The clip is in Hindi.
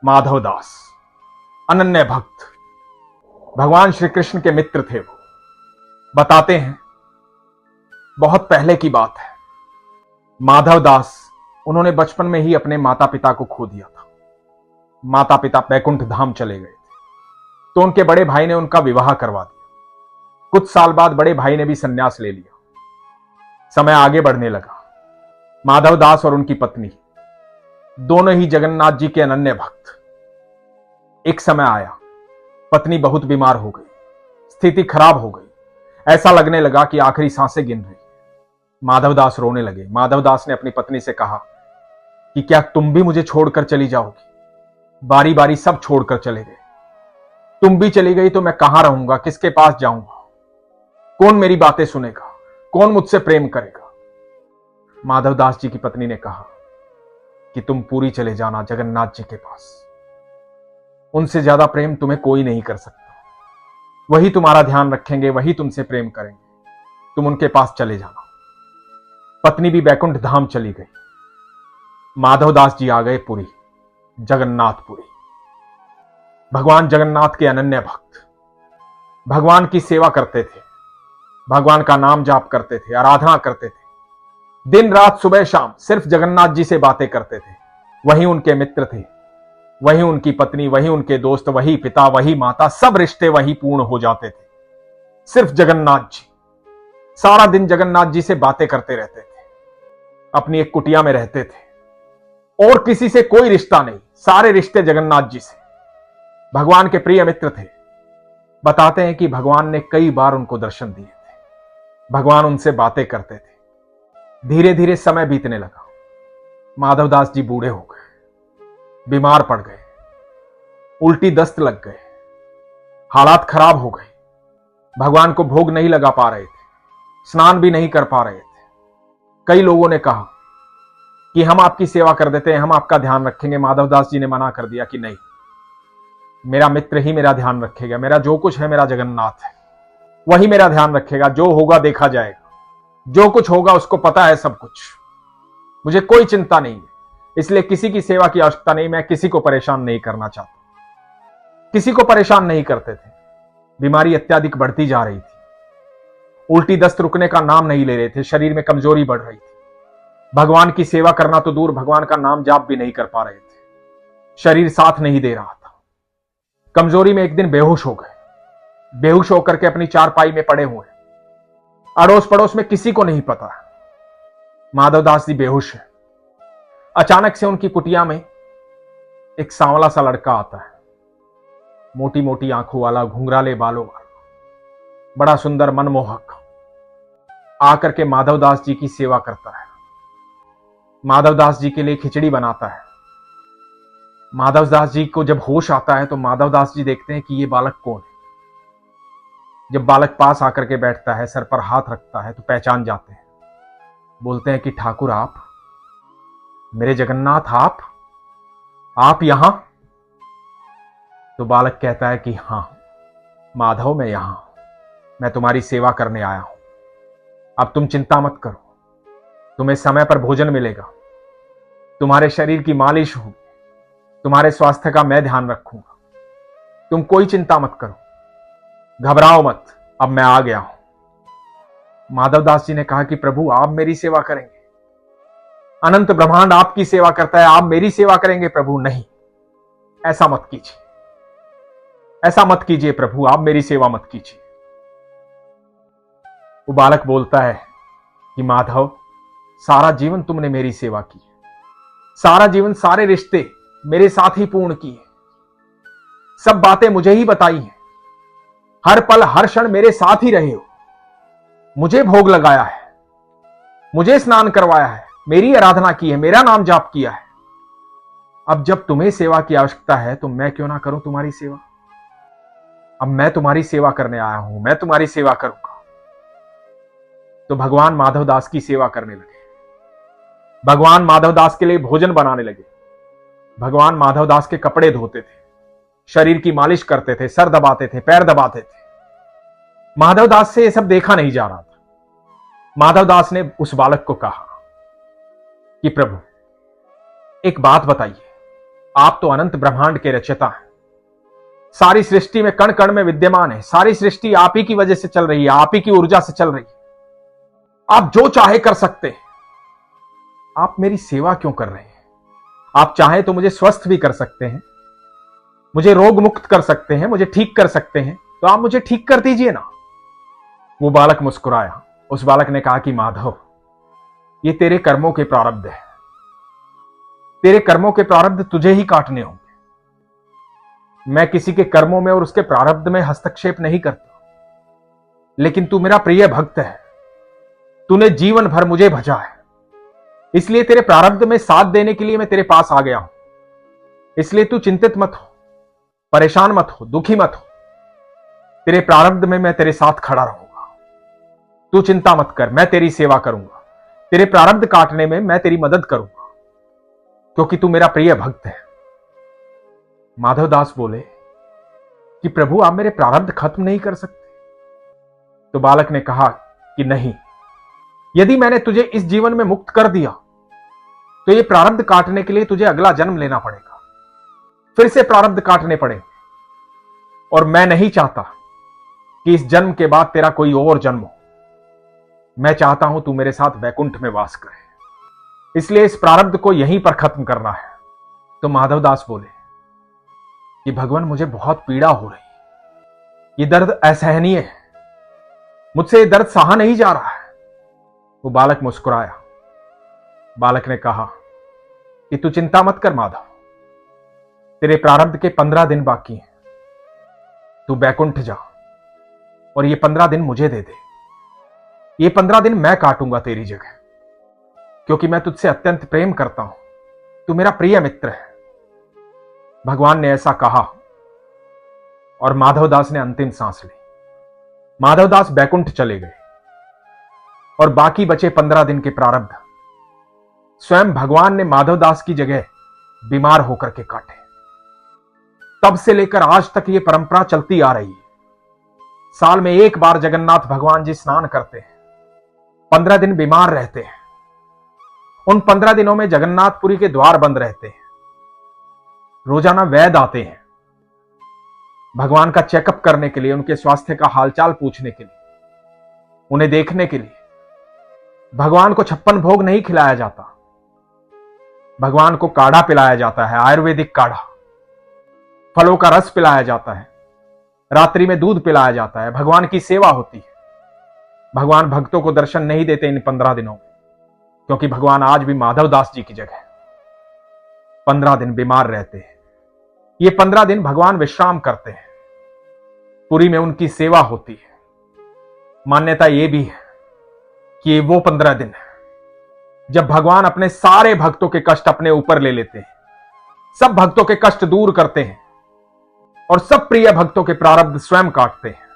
माधवदास अनन्य भक्त भगवान श्री कृष्ण के मित्र थे। वो बताते हैं बहुत पहले की बात है। माधवदास उन्होंने बचपन में ही अपने माता पिता को खो दिया था। माता पिता वैकुंठ धाम चले गए थे, तो उनके बड़े भाई ने उनका विवाह करवा दिया। कुछ साल बाद बड़े भाई ने भी संन्यास ले लिया। समय आगे बढ़ने लगा। माधवदास और उनकी पत्नी दोनों ही जगन्नाथ जी के अनन्य भक्त। एक समय आया, पत्नी बहुत बीमार हो गई, स्थिति खराब हो गई। ऐसा लगने लगा कि आखिरी सांसें गिन रही। माधवदास रोने लगे। माधवदास ने अपनी पत्नी से कहा कि क्या तुम भी मुझे छोड़कर चली जाओगी? बारी बारी सब छोड़कर चले गए, तुम भी चली गई तो मैं कहां रहूंगा, किसके पास जाऊंगा? कौन मेरी बातें सुनेगा? कौन मुझसे प्रेम करेगा? माधवदास जी की पत्नी ने कहा कि तुम पूरी चले जाना जगन्नाथ जी के पास। उनसे ज्यादा प्रेम तुम्हें कोई नहीं कर सकता। वही तुम्हारा ध्यान रखेंगे, वही तुमसे प्रेम करेंगे। तुम उनके पास चले जाना। पत्नी भी वैकुंठ धाम चली गई। माधवदास जी आ गए पुरी, जगन्नाथपुरी। भगवान जगन्नाथ के अनन्य भक्त भगवान की सेवा करते थे, भगवान का नाम जाप करते थे, आराधना करते थे। दिन रात सुबह शाम सिर्फ जगन्नाथ जी से बातें करते थे। वही उनके मित्र थे, वही उनकी पत्नी, वही उनके दोस्त, वही पिता, वही माता, सब रिश्ते वही पूर्ण हो जाते थे। सिर्फ जगन्नाथ जी। सारा दिन जगन्नाथ जी से बातें करते रहते थे। अपनी एक कुटिया में रहते थे और किसी से कोई रिश्ता नहीं, सारे रिश्ते जगन्नाथ जी से। भगवान के प्रिय मित्र थे। बताते हैं कि भगवान ने कई बार उनको दर्शन दिए थे। भगवान उनसे बातें करते थे। धीरे धीरे समय बीतने लगा। माधवदास जी बूढ़े हो गए, बीमार पड़ गए, उल्टी दस्त लग गए, हालात खराब हो गए। भगवान को भोग नहीं लगा पा रहे थे, स्नान भी नहीं कर पा रहे थे। कई लोगों ने कहा कि हम आपकी सेवा कर देते हैं, हम आपका ध्यान रखेंगे। माधवदास जी ने मना कर दिया कि नहीं, मेरा मित्र ही मेरा ध्यान रखेगा। मेरा जो कुछ है मेरा जगन्नाथ है, वही मेरा ध्यान रखेगा। जो होगा देखा जाएगा, जो कुछ होगा उसको पता है सब कुछ। मुझे कोई चिंता नहीं है, इसलिए किसी की सेवा की आवश्यकता नहीं। मैं किसी को परेशान नहीं करना चाहता। किसी को परेशान नहीं करते थे। बीमारी अत्यधिक बढ़ती जा रही थी। उल्टी दस्त रुकने का नाम नहीं ले रहे थे। शरीर में कमजोरी बढ़ रही थी। भगवान की सेवा करना तो दूर, भगवान का नाम जाप भी नहीं कर पा रहे थे। शरीर साथ नहीं दे रहा था। कमजोरी में एक दिन बेहोश हो गए। बेहोश होकर के अपनी चारपाई में पड़े हुए। अड़ोस पड़ोस में किसी को नहीं पता माधवदास जी बेहोश है। अचानक से उनकी कुटिया में एक सांवला सा लड़का आता है। मोटी मोटी आंखों वाला, घुंघराले बालों वाला, बड़ा सुंदर, मनमोहक। आकर के माधवदास जी की सेवा करता है। माधवदास जी के लिए खिचड़ी बनाता है। माधवदास जी को जब होश आता है तो माधवदास जी देखते हैं कि ये बालक कौन है। जब बालक पास आकर के बैठता है, सर पर हाथ रखता है, तो पहचान जाते हैं। बोलते हैं कि ठाकुर आप, मेरे जगन्नाथ आप यहां? तो बालक कहता है कि हां माधव, मैं यहां, मैं तुम्हारी सेवा करने आया हूं। अब तुम चिंता मत करो, तुम्हें समय पर भोजन मिलेगा, तुम्हारे शरीर की मालिश होगी, तुम्हारे स्वास्थ्य का मैं ध्यान रखूंगा। तुम कोई चिंता मत करो, घबराओ मत, अब मैं आ गया हूं। माधवदास जी ने कहा कि प्रभु आप मेरी सेवा करेंगे? अनंत ब्रह्मांड आपकी सेवा करता है, आप मेरी सेवा करेंगे? प्रभु नहीं, ऐसा मत कीजिए, ऐसा मत कीजिए प्रभु, आप मेरी सेवा मत कीजिए। वो बालक बोलता है कि माधव, सारा जीवन तुमने मेरी सेवा की, सारा जीवन सारे रिश्ते मेरे साथ ही पूर्ण किए, सब बातें मुझे ही बताई हैं, हर पल हर क्षण मेरे साथ ही रहे हो, मुझे भोग लगाया है, मुझे स्नान करवाया है, मेरी आराधना की है, मेरा नाम जाप किया है। अब जब तुम्हें सेवा की आवश्यकता है तो मैं क्यों ना करूं तुम्हारी सेवा? अब मैं तुम्हारी सेवा करने आया हूं, मैं तुम्हारी सेवा करूंगा। तो भगवान माधवदास की सेवा करने लगे। भगवान माधवदास के लिए भोजन बनाने लगे। भगवान माधवदास के कपड़े धोते थे, शरीर की मालिश करते थे, सर दबाते थे, पैर दबाते थे। माधवदास से यह सब देखा नहीं जा रहा था। माधवदास ने उस बालक को कहा कि प्रभु एक बात बताइए, आप तो अनंत ब्रह्मांड के रचयिता हैं। सारी सृष्टि में कण कण में विद्यमान है। सारी सृष्टि आप ही की वजह से चल रही है, आप ही की ऊर्जा से चल रही है। आप जो चाहे कर सकते हैं। आप मेरी सेवा क्यों कर रहे हैं? आप चाहे तो मुझे स्वस्थ भी कर सकते हैं, मुझे रोग मुक्त कर सकते हैं, मुझे ठीक कर सकते हैं, तो आप मुझे ठीक कर दीजिए ना। वो बालक मुस्कुराया। उस बालक ने कहा कि माधव, ये तेरे कर्मों के प्रारब्ध है। तेरे कर्मों के प्रारब्ध तुझे ही काटने होंगे। मैं किसी के कर्मों में और उसके प्रारब्ध में हस्तक्षेप नहीं करता, लेकिन तू मेरा प्रिय भक्त है। तूने जीवन भर मुझे भजा है, इसलिए तेरे प्रारब्ध में साथ देने के लिए मैं तेरे पास आ गया हूं। इसलिए तू चिंतित मत हो, परेशान मत हो, दुखी मत हो। तेरे प्रारब्ध में मैं तेरे साथ खड़ा रहूंगा। तू चिंता मत कर, मैं तेरी सेवा करूंगा। तेरे प्रारब्ध काटने में मैं तेरी मदद करूंगा, क्योंकि तू मेरा प्रिय भक्त है। माधवदास बोले कि प्रभु, आप मेरे प्रारब्ध खत्म नहीं कर सकते। तो बालक ने कहा कि नहीं, यदि मैंने तुझे इस जीवन में मुक्त कर दिया तो ये प्रारब्ध काटने के लिए तुझे अगला जन्म लेना पड़ेगा, फिर से प्रारब्ध काटने पड़ेंगे। और मैं नहीं चाहता कि इस जन्म के बाद तेरा कोई और जन्म हो। मैं चाहता हूं तू मेरे साथ वैकुंठ में वास करे, इसलिए इस प्रारब्ध को यहीं पर खत्म करना है। तो माधवदास बोले कि भगवान, मुझे बहुत पीड़ा हो रही है, ये दर्द असहनीय है, मुझसे ये दर्द सहा नहीं जा रहा है। वो बालक मुस्कुराया। बालक ने कहा कि तू चिंता मत कर माधव, तेरे प्रारब्ध के 15 दिन बाकी हैं। तू बैकुंठ जा और ये 15 दिन मुझे दे दे। ये 15 दिन मैं काटूंगा तेरी जगह, क्योंकि मैं तुझसे अत्यंत प्रेम करता हूं। तू मेरा प्रिय मित्र है। भगवान ने ऐसा कहा और माधवदास ने अंतिम सांस ली। माधवदास बैकुंठ चले गए और बाकी बचे 15 दिन के प्रारब्ध स्वयं भगवान ने माधवदास की जगह बीमार होकर के काटे। तब से लेकर आज तक ये परंपरा चलती आ रही है। साल में एक बार जगन्नाथ भगवान जी स्नान करते हैं, 15 दिन बीमार रहते हैं। उन 15 दिनों में जगन्नाथपुरी के द्वार बंद रहते हैं। रोजाना वैद्य आते हैं भगवान का चेकअप करने के लिए, उनके स्वास्थ्य का हालचाल पूछने के लिए, उन्हें देखने के लिए। भगवान को 56 भोग नहीं खिलाया जाता, भगवान को काढ़ा पिलाया जाता है, आयुर्वेदिक काढ़ा। फलों का रस पिलाया जाता है, रात्रि में दूध पिलाया जाता है। भगवान की सेवा होती है। भगवान भक्तों को दर्शन नहीं देते इन 15 दिनों में, क्योंकि भगवान आज भी माधवदास जी की जगह 15 दिन बीमार रहते हैं। ये 15 दिन भगवान विश्राम करते हैं, पुरी में उनकी सेवा होती है। मान्यता यह भी है कि वो 15 दिन है जब भगवान अपने सारे भक्तों के कष्ट अपने ऊपर ले लेते हैं, सब भक्तों के कष्ट दूर करते हैं और सब प्रिय भक्तों के प्रारब्ध स्वयं काटते हैं।